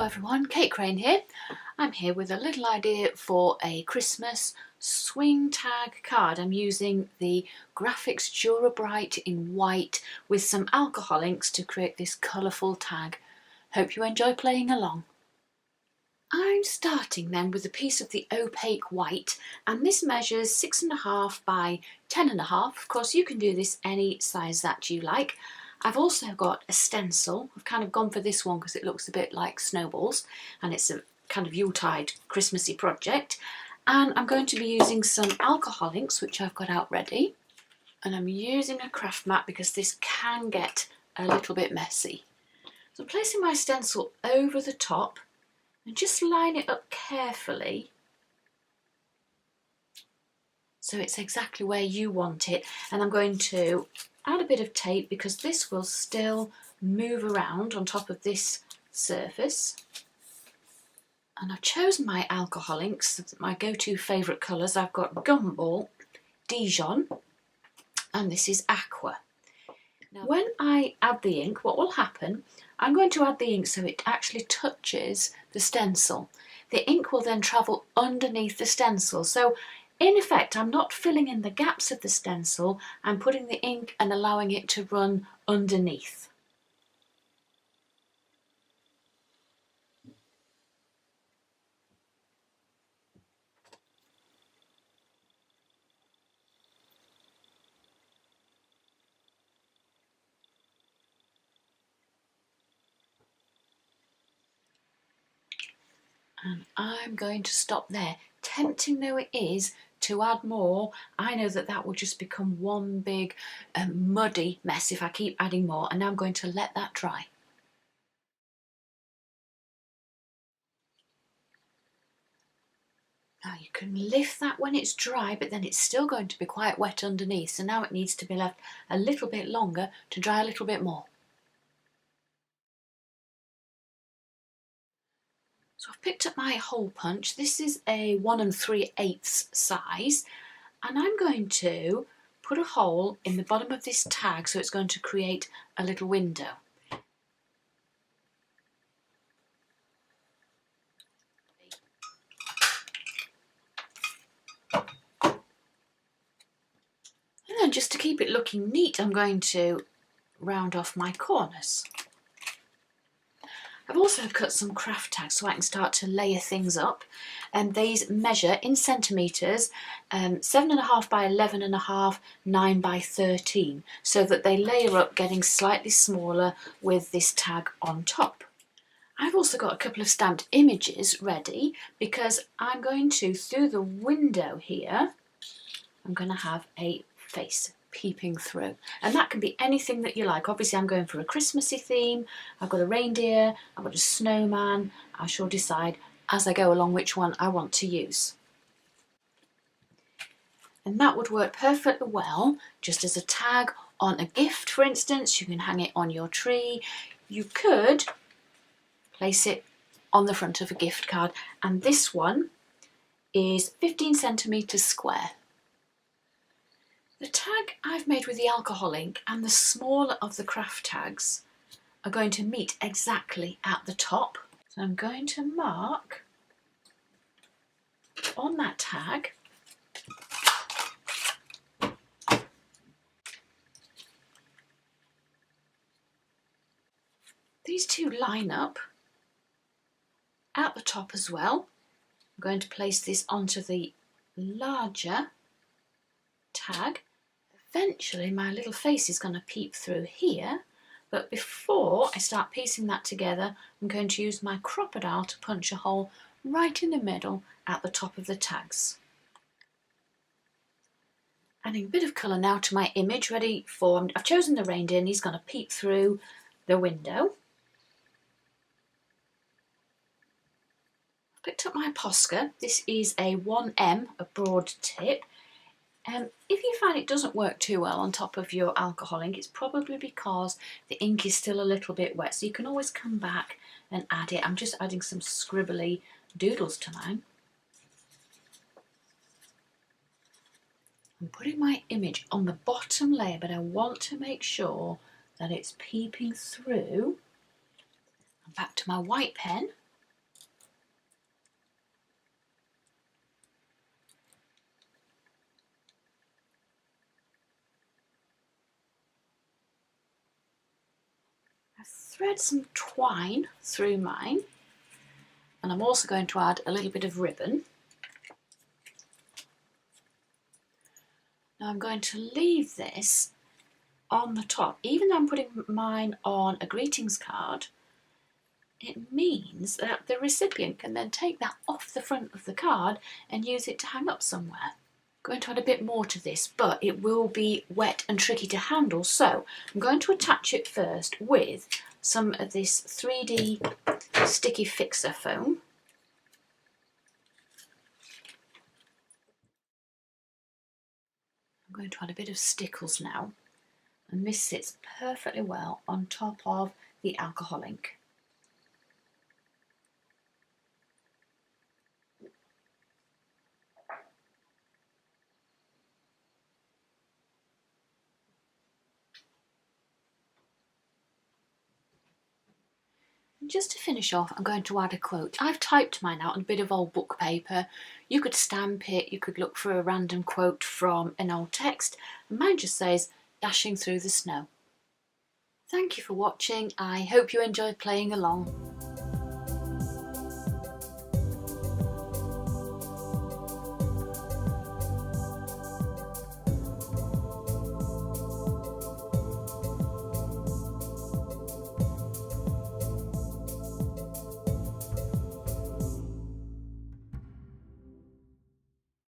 Hello everyone, Kate Crane here. I'm here with a little idea for a Christmas swing tag card. I'm using the Grafix DuraBright in white with some alcohol inks to create this colourful tag. Hope you enjoy playing along. I'm starting then with a piece of the opaque white, and this measures 6.5 by 10.5. Of course you can do this any size that you like. I've also got a stencil. I've kind of gone for this one because it looks a bit like snowballs and it's a kind of Yuletide Christmassy project. And I'm going to be using some alcohol inks, which I've got out ready. And I'm using a craft mat because this can get a little bit messy. So I'm placing my stencil over the top and just line it up carefully so it's exactly where you want it. And I'm going to add a bit of tape because this will still move around on top of this surface. And I've chosen my alcohol inks, my go-to favourite colours. I've got Gumball, Dijon, and this is Aqua. Now when I add the ink, what will happen, I'm going to add the ink so it actually touches the stencil. The ink will then travel underneath the stencil. So in effect, I'm not filling in the gaps of the stencil, I'm putting the ink and allowing it to run underneath. And I'm going to stop there. Tempting though it is to add more, I know that that will just become one big muddy mess if I keep adding more, and now I'm going to let that dry. Now you can lift that when it's dry, but then it's still going to be quite wet underneath, so now it needs to be left a little bit longer to dry a little bit more. So I've picked up my hole punch. This is a 1 3/8 size, and I'm going to put a hole in the bottom of this tag so it's going to create a little window. And then just to keep it looking neat, I'm going to round off my corners. I've also cut some craft tags so I can start to layer things up, and these measure in centimetres 7.5 by 11.5, 9 by 13, so that they layer up, getting slightly smaller with this tag on top. I've also got a couple of stamped images ready because I'm going to, through the window here, I'm going to have a face peeping through, and that can be anything that you like. Obviously I'm going for a Christmassy theme. I've got a reindeer, I've got a snowman. I shall decide as I go along which one I want to use. And that would work perfectly well just as a tag on a gift, for instance. You can hang it on your tree. You could place it on the front of a gift card, and this one is 15 centimetres square. The tag I've made with the alcohol ink and the smaller of the craft tags are going to meet exactly at the top. So I'm going to mark on that tag these two line up at the top as well. I'm going to place this onto the larger tag. Eventually my little face is going to peep through here, but before I start piecing that together, I'm going to use my Crop-o-dile to punch a hole right in the middle at the top of the tags. Adding a bit of colour now to my image, ready for, I've chosen the reindeer and he's going to peep through the window. I've picked up my posca. This is a 1M, a broad tip. If you find it doesn't work too well on top of your alcohol ink, it's probably because the ink is still a little bit wet, so you can always come back and add it. I'm just adding some scribbly doodles to mine. I'm putting my image on the bottom layer, but I want to make sure that it's peeping through. I'm back to my white pen. thread some twine through mine, and I'm also going to add a little bit of ribbon. Now I'm going to leave this on the top. Even though I'm putting mine on a greetings card, it means that the recipient can then take that off the front of the card and use it to hang up somewhere. I'm going to add a bit more to this, but it will be wet and tricky to handle, so I'm going to attach it first with some of this 3D sticky fixer foam. I'm going to add a bit of Stickles now, and this sits perfectly well on top of the alcohol ink. And just to finish off, I'm going to add a quote. I've typed mine out on a bit of old book paper. You could stamp it, you could look for a random quote from an old text, and mine just says, "Dashing through the snow." Thank you for watching. I hope you enjoyed playing along.